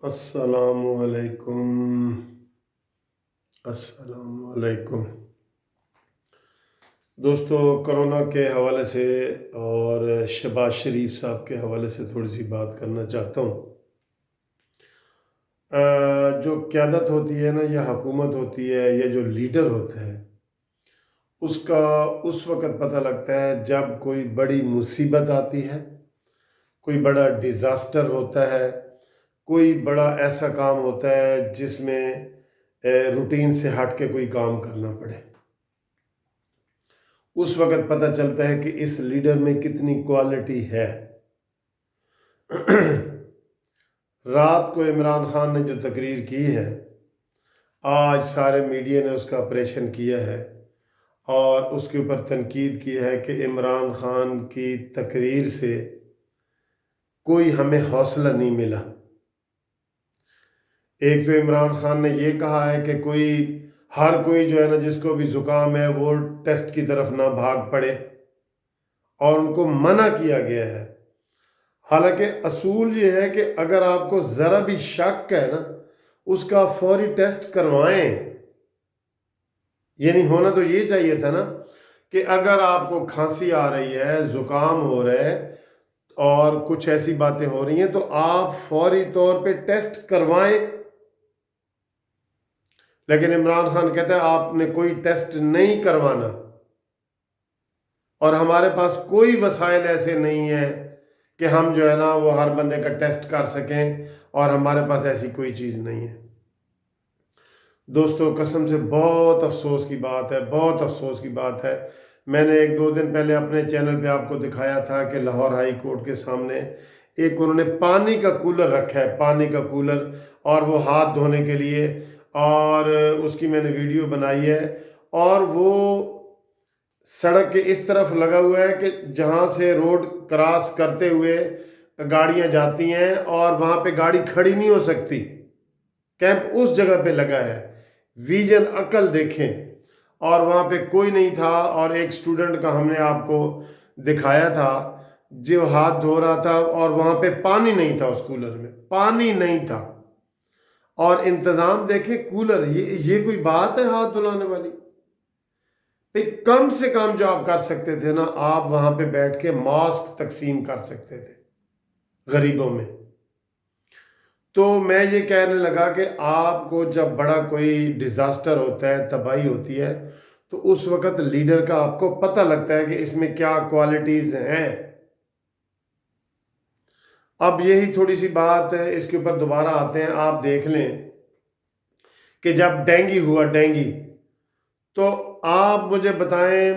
السلام علیکم۔ السلام علیکم دوستو، کرونا کے حوالے سے اور شہباز شریف صاحب کے حوالے سے تھوڑی سی بات کرنا چاہتا ہوں۔ جو قیادت ہوتی ہے نا، یا حکومت ہوتی ہے، یا جو لیڈر ہوتا ہے، اس کا اس وقت پتہ لگتا ہے جب کوئی بڑی مصیبت آتی ہے، کوئی بڑا ڈیزاسٹر ہوتا ہے، کوئی بڑا ایسا کام ہوتا ہے جس میں روٹین سے ہٹ کے کوئی کام کرنا پڑے۔ اس وقت پتہ چلتا ہے کہ اس لیڈر میں کتنی کوالٹی ہے۔ رات کو عمران خان نے جو تقریر کی ہے، آج سارے میڈیا نے اس کا آپریشن کیا ہے اور اس کے اوپر تنقید کی ہے کہ عمران خان کی تقریر سے کوئی ہمیں حوصلہ نہیں ملا۔ ایک تو عمران خان نے یہ کہا ہے کہ ہر کوئی جو ہے نا، جس کو بھی زکام ہے وہ ٹیسٹ کی طرف نہ بھاگ پڑے، اور ان کو منع کیا گیا ہے۔ حالانکہ اصول یہ ہے کہ اگر آپ کو ذرا بھی شک ہے نا، اس کا فوری ٹیسٹ کروائیں۔ یعنی ہونا تو یہ چاہیے تھا نا کہ اگر آپ کو کھانسی آ رہی ہے، زکام ہو رہا ہے اور کچھ ایسی باتیں ہو رہی ہیں تو آپ فوری طور پہ ٹیسٹ کروائیں۔ لیکن عمران خان کہتا ہے آپ نے کوئی ٹیسٹ نہیں کروانا، اور ہمارے پاس کوئی وسائل ایسے نہیں ہیں کہ ہم جو ہے نا وہ ہر بندے کا ٹیسٹ کر سکیں، اور ہمارے پاس ایسی کوئی چیز نہیں ہے۔ دوستو، قسم سے بہت افسوس کی بات ہے، بہت افسوس کی بات ہے۔ میں نے 1-2 دن پہلے اپنے چینل پہ آپ کو دکھایا تھا کہ لاہور ہائی کورٹ کے سامنے ایک انہوں نے پانی کا کولر رکھا ہے، پانی کا کولر، اور وہ ہاتھ دھونے کے لیے، اور اس کی میں نے ویڈیو بنائی ہے، اور وہ سڑک کے اس طرف لگا ہوا ہے کہ جہاں سے روڈ کراس کرتے ہوئے گاڑیاں جاتی ہیں، اور وہاں پہ گاڑی کھڑی نہیں ہو سکتی۔ کیمپ اس جگہ پہ لگا ہے، ویژن عقل دیکھیں۔ اور وہاں پہ کوئی نہیں تھا، اور ایک سٹوڈنٹ کا ہم نے آپ کو دکھایا تھا جو ہاتھ دھو رہا تھا، اور وہاں پہ پانی نہیں تھا، اس کولر میں پانی نہیں تھا۔ اور انتظام دیکھیں، کولر، یہ کوئی بات ہے ہاتھ دھلانے والی؟ کم سے کم جو آپ کر سکتے تھے نا، آپ وہاں پہ بیٹھ کے ماسک تقسیم کر سکتے تھے غریبوں میں۔ تو میں یہ کہنے لگا کہ آپ کو جب بڑا کوئی ڈیزاسٹر ہوتا ہے، تباہی ہوتی ہے، تو اس وقت لیڈر کا آپ کو پتہ لگتا ہے کہ اس میں کیا کوالٹیز ہیں۔ اب یہی تھوڑی سی بات ہے، اس کے اوپر دوبارہ آتے ہیں۔ آپ دیکھ لیں کہ جب ڈینگی ہوا، ڈینگی، تو آپ مجھے بتائیں،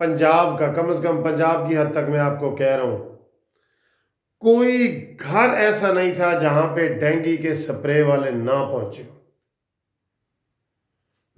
پنجاب کا، کم از کم پنجاب کی حد تک میں آپ کو کہہ رہا ہوں، کوئی گھر ایسا نہیں تھا جہاں پہ ڈینگی کے سپرے والے نہ پہنچے۔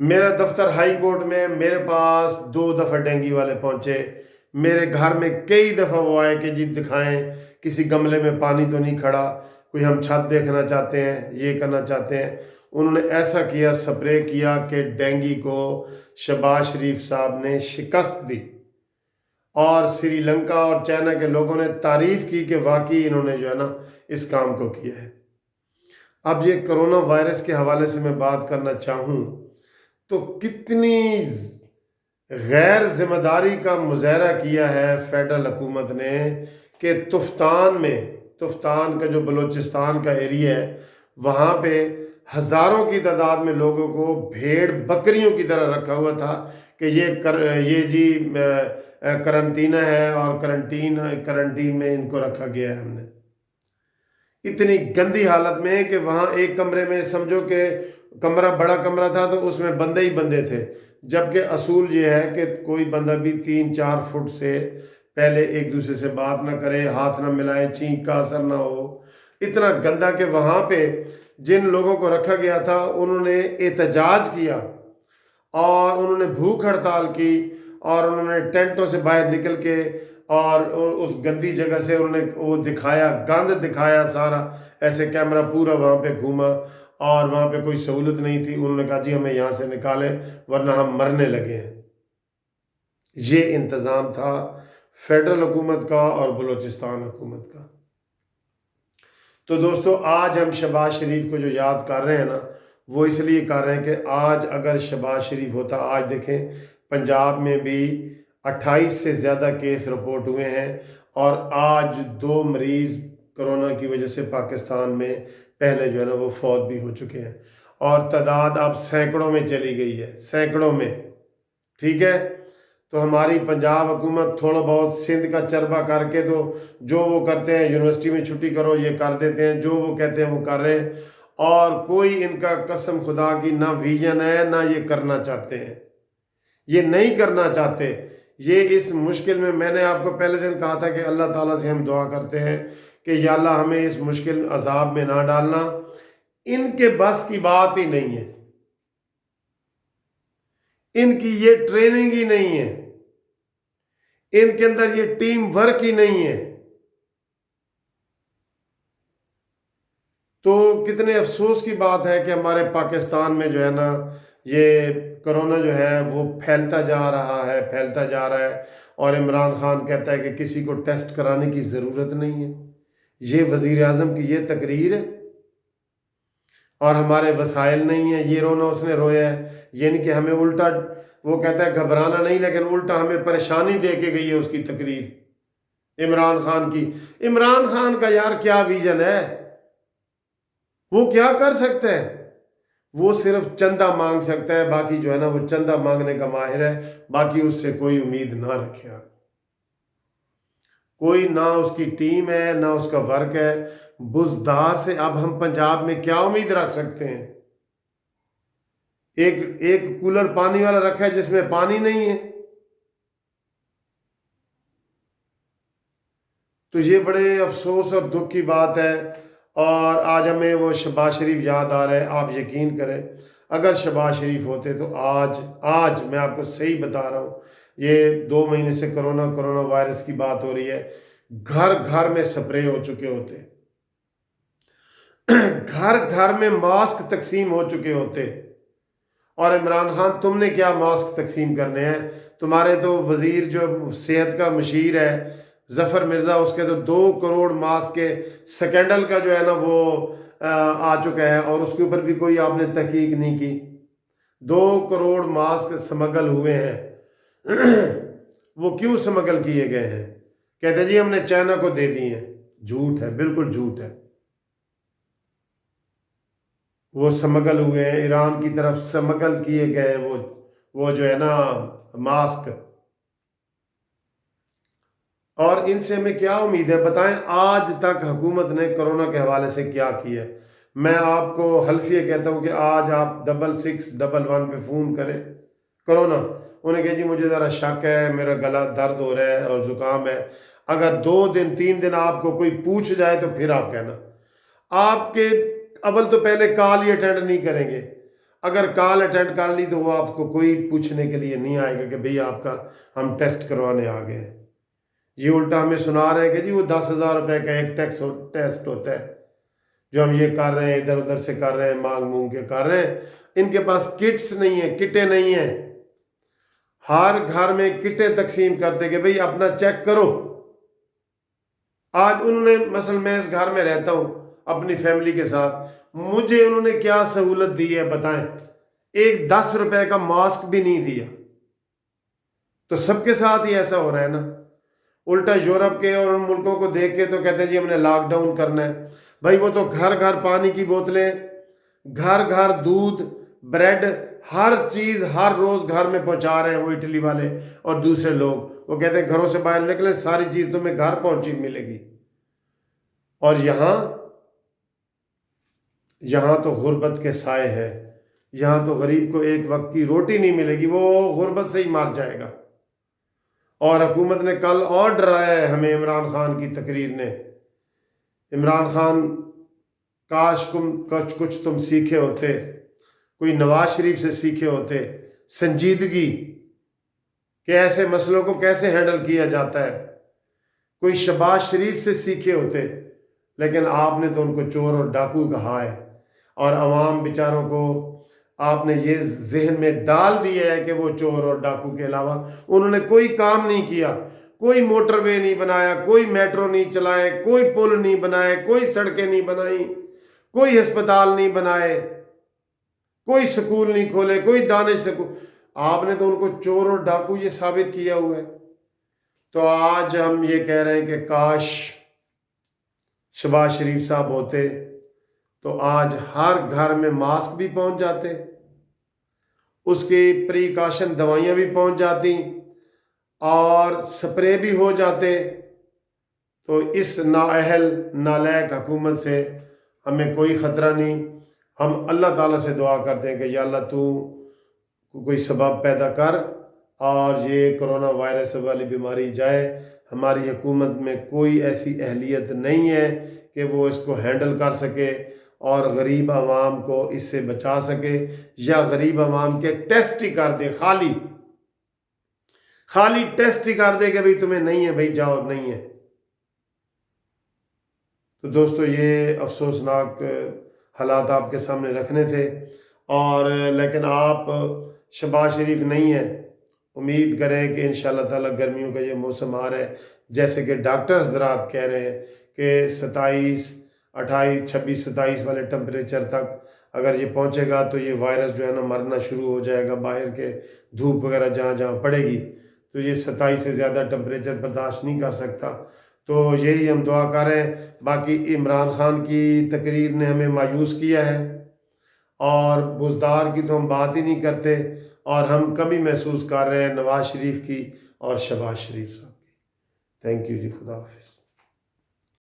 میرا دفتر ہائی کورٹ میں میرے پاس 2 دفعہ ڈینگی والے پہنچے۔ میرے گھر میں کئی دفعہ وہ آئے کہ جی دکھائیں کسی گملے میں پانی تو نہیں کھڑا، کوئی ہم چھت دیکھنا چاہتے ہیں، یہ کرنا چاہتے ہیں۔ انہوں نے ایسا کیا، سپرے کیا کہ ڈینگی کو شہباز شریف صاحب نے شکست دی، اور سری لنکا اور چائنا کے لوگوں نے تعریف کی کہ واقعی انہوں نے جو ہے نا اس کام کو کیا ہے۔ اب یہ کرونا وائرس کے حوالے سے میں بات کرنا چاہوں تو کتنی غیر ذمہ داری کا مظاہرہ کیا ہے فیڈرل حکومت نے کہ تفتان کا جو بلوچستان کا ایریا ہے، وہاں پہ ہزاروں کی تعداد میں لوگوں کو بھیڑ بکریوں کی طرح رکھا ہوا تھا کہ یہ جی کرنٹینہ ہے، اور کرنٹین میں ان کو رکھا گیا ہے۔ ہم نے اتنی گندی حالت میں کہ وہاں ایک کمرے میں سمجھو کہ کمرہ بڑا کمرہ تھا تو اس میں بندے ہی بندے تھے، جبکہ اصول یہ ہے کہ کوئی بندہ بھی 3-4 فٹ سے پہلے ایک دوسرے سے بات نہ کرے، ہاتھ نہ ملائے، چھینک کا اثر نہ ہو۔ اتنا گندا کہ وہاں پہ جن لوگوں کو رکھا گیا تھا انہوں نے احتجاج کیا، اور انہوں نے بھوک ہڑتال کی، اور انہوں نے ٹینٹوں سے باہر نکل کے اور اس گندی جگہ سے انہوں نے وہ دکھایا، گند دکھایا سارا، ایسے کیمرہ پورا وہاں پہ گھوما، اور وہاں پہ کوئی سہولت نہیں تھی۔ انہوں نے کہا جی ہمیں یہاں سے نکالیں ورنہ ہم مرنے لگے ہیں۔ یہ انتظام تھا فیڈرل حکومت کا اور بلوچستان حکومت کا۔ تو دوستو آج ہم شہباز شریف کو جو یاد کر رہے ہیں نا، وہ اس لیے کر رہے ہیں کہ آج اگر شہباز شریف ہوتا، آج دیکھیں پنجاب میں بھی 28 سے زیادہ کیس رپورٹ ہوئے ہیں، اور آج 2 مریض کرونا کی وجہ سے پاکستان میں پہلے جو ہے نا وہ فوت بھی ہو چکے ہیں، اور تعداد اب سینکڑوں میں چلی گئی ہے، سینکڑوں میں، ٹھیک ہے۔ تو ہماری پنجاب حکومت تھوڑا بہت سندھ کا چربہ کر کے تو جو وہ کرتے ہیں، یونیورسٹی میں چھٹی کرو یہ کر دیتے ہیں، جو وہ کہتے ہیں وہ کر رہے ہیں، اور کوئی ان کا قسم خدا کی نہ ویژن ہے نہ یہ کرنا چاہتے ہیں، یہ نہیں کرنا چاہتے۔ یہ اس مشکل میں نے آپ کو پہلے دن کہا تھا کہ اللہ تعالیٰ سے ہم دعا کرتے ہیں کہ یا اللہ ہمیں اس مشکل عذاب میں نہ ڈالنا۔ ان کے بس کی بات ہی نہیں ہے، ان کی یہ ٹریننگ ہی نہیں ہے، ان کے اندر یہ ٹیم ورک ہی نہیں ہے۔ تو کتنے افسوس کی بات ہے کہ ہمارے پاکستان میں جو ہے نا یہ کرونا جو ہے وہ پھیلتا جا رہا ہے، اور عمران خان کہتا ہے کہ کسی کو ٹیسٹ کرانے کی ضرورت نہیں ہے۔ یہ وزیر اعظم کی یہ تقریر ہے، اور ہمارے وسائل نہیں ہیں، یہ رونا اس نے رویا ہے، یعنی کہ ہمیں الٹا، وہ کہتا ہے گھبرانا نہیں، لیکن الٹا ہمیں پریشانی دے کے گئی ہے اس کی تقریر عمران خان کی۔ عمران خان کا یار کیا ویژن ہے؟ وہ کیا کر سکتا ہے؟ وہ صرف چندہ مانگ سکتا ہے، باقی جو ہے نا وہ چندہ مانگنے کا ماہر ہے، باقی اس سے کوئی امید نہ رکھے، کوئی نہ اس کی ٹیم ہے نہ اس کا ورک ہے۔ بزدار سے اب ہم پنجاب میں کیا امید رکھ سکتے ہیں؟ ایک کولر پانی والا رکھا ہے جس میں پانی نہیں ہے، تو یہ بڑے افسوس اور دکھ کی بات ہے۔ اور آج ہمیں وہ شہباز شریف یاد آ رہا ہے۔ آپ یقین کریں اگر شہباز شریف ہوتے تو آج میں آپ کو صحیح بتا رہا ہوں، یہ 2 مہینے سے کرونا وائرس کی بات ہو رہی ہے، گھر گھر میں سپرے ہو چکے ہوتے، گھر گھر میں ماسک تقسیم ہو چکے ہوتے۔ اور عمران خان تم نے کیا ماسک تقسیم کرنے ہیں؟ تمہارے تو وزیر جو صحت کا مشیر ہے ظفر مرزا، اس کے تو 2 کروڑ ماسک کے سکینڈل کا جو ہے نا وہ آ چکا ہے، اور اس کے اوپر بھی کوئی آپ نے تحقیق نہیں کی۔ 2 کروڑ ماسک سمگل ہوئے ہیں۔ وہ کیوں سمگل کیے گئے ہیں؟ کہتے ہیں جی ہم نے چائنا کو دے دی ہیں۔ جھوٹ ہے، بالکل جھوٹ ہے۔ وہ سمگل ہوئے ہیں، ایران کی طرف سمگل کیے گئے وہ جو ہے نا ماسک۔ اور ان سے ہمیں کیا امید ہے بتائیں؟ آج تک حکومت نے کرونا کے حوالے سے کیا کیا ہے؟ میں آپ کو حلفیہ کہتا ہوں کہ آج آپ 6611 پہ فون کریں کرونا، انہیں کہ جی مجھے ذرا شک ہے، میرا گلا درد ہو رہا ہے اور زکام ہے۔ اگر 2 دن 3 دن آپ کو کوئی پوچھ جائے تو پھر آپ کہنا، آپ کے اول تو پہلے کال ہی اٹینڈ نہیں کریں گے۔ اگر کال اٹینڈ کر لی تو وہ آپ کو کوئی پوچھنے کے لیے نہیں آئے گا کہ بھئی آپ کا ہم ٹیسٹ کروانے آ گئے ہیں۔ یہ الٹا ہمیں سنا رہے ہیں کہ جی وہ 10,000 روپے کا ایک ٹیسٹ ہوتا ہے جو ہم یہ کر رہے ہیں، ادھر ادھر سے کر رہے ہیں، مانگ کے کر رہے ہیں۔ ان کے پاس کٹس نہیں ہیں، کٹیں نہیں ہیں، ہر گھر میں کٹیں تقسیم کرتے کہ بھئی اپنا چیک کرو۔ آج انہوں نے مثلا میں اس گھر میں رہتا ہوں اپنی فیملی کے ساتھ، مجھے انہوں نے کیا سہولت دی ہے بتائیں؟ ایک 10 روپے کا ماسک بھی نہیں دیا۔ تو سب کے ساتھ ہی ایسا ہو رہا ہے نا۔ الٹا یورپ کے اور ان ملکوں کو دیکھ کے تو کہتے ہیں جی ہم نے لاک ڈاؤن کرنا ہے۔ بھائی وہ تو گھر گھر پانی کی بوتلیں، گھر گھر دودھ، بریڈ، ہر چیز ہر روز گھر میں پہنچا رہے ہیں وہ اٹلی والے اور دوسرے لوگ۔ وہ کہتے ہیں گھروں سے باہر نکلیں ساری چیز تمہیں گھر پہنچی ملے گی۔ اور یہاں تو غربت کے سائے ہے، یہاں تو غریب کو ایک وقت کی روٹی نہیں ملے گی، وہ غربت سے ہی مار جائے گا۔ اور حکومت نے کل اور ڈرایا ہے ہمیں عمران خان کی تقریر نے۔ عمران خان کاش کچھ تم سیکھے ہوتے، کوئی نواز شریف سے سیکھے ہوتے سنجیدگی کہ ایسے مسئلوں کو کیسے ہینڈل کیا جاتا ہے، کوئی شہباز شریف سے سیکھے ہوتے، لیکن آپ نے تو ان کو چور اور ڈاکو کہا ہے، اور عوام بیچاروں کو آپ نے یہ ذہن میں ڈال دیا ہے کہ وہ چور اور ڈاکو کے علاوہ انہوں نے کوئی کام نہیں کیا۔ کوئی موٹر وے نہیں بنایا، کوئی میٹرو نہیں چلائے، کوئی پل نہیں بنائے، کوئی سڑکیں نہیں بنائیں، کوئی ہسپتال نہیں بنائے، کوئی سکول نہیں کھولے، کوئی دانش سکول. آپ نے تو ان کو چور اور ڈاکو یہ ثابت کیا ہوا ہے. تو آج ہم یہ کہہ رہے ہیں کہ کاش شہباز شریف صاحب ہوتے تو آج ہر گھر میں ماسک بھی پہنچ جاتے، اس کی پریکاشن دوائیاں بھی پہنچ جاتی اور سپرے بھی ہو جاتے. تو اس نااہل نالائق حکومت سے ہمیں کوئی خطرہ نہیں. ہم اللہ تعالیٰ سے دعا کرتے ہیں کہ یا اللہ تو کوئی سبب پیدا کر اور یہ کرونا وائرس والی بیماری جائے. ہماری حکومت میں کوئی ایسی اہلیت نہیں ہے کہ وہ اس کو ہینڈل کر سکے اور غریب عوام کو اس سے بچا سکے، یا غریب عوام کے ٹیسٹ ہی کر دے، خالی ٹیسٹ ہی کر دے کہ بھئی تمہیں نہیں ہے، بھئی جاؤ، نہیں ہے. تو دوستو یہ افسوسناک حالات آپ کے سامنے رکھنے تھے. اور لیکن آپ شہباز شریف نہیں ہیں. امید کریں کہ انشاءاللہ تعالیٰ گرمیوں کا یہ موسم آ رہا ہے، جیسے کہ ڈاکٹر حضرات کہہ رہے ہیں کہ 27، 28، 26، 27 والے ٹمپریچر تک اگر یہ پہنچے گا تو یہ وائرس جو ہے نا مرنا شروع ہو جائے گا. باہر کے دھوپ وغیرہ جہاں جہاں پڑے گی تو یہ 27 سے زیادہ ٹمپریچر برداشت نہیں کر سکتا. تو یہی ہم دعا کر رہے ہیں. باقی عمران خان کی تقریر نے ہمیں مایوس کیا ہے، اور بزدار کی تو ہم بات ہی نہیں کرتے، اور ہم کمی محسوس کر رہے ہیں نواز شریف کی اور شہباز شریف صاحب کی. تھینک یو جی، خدا حافظ.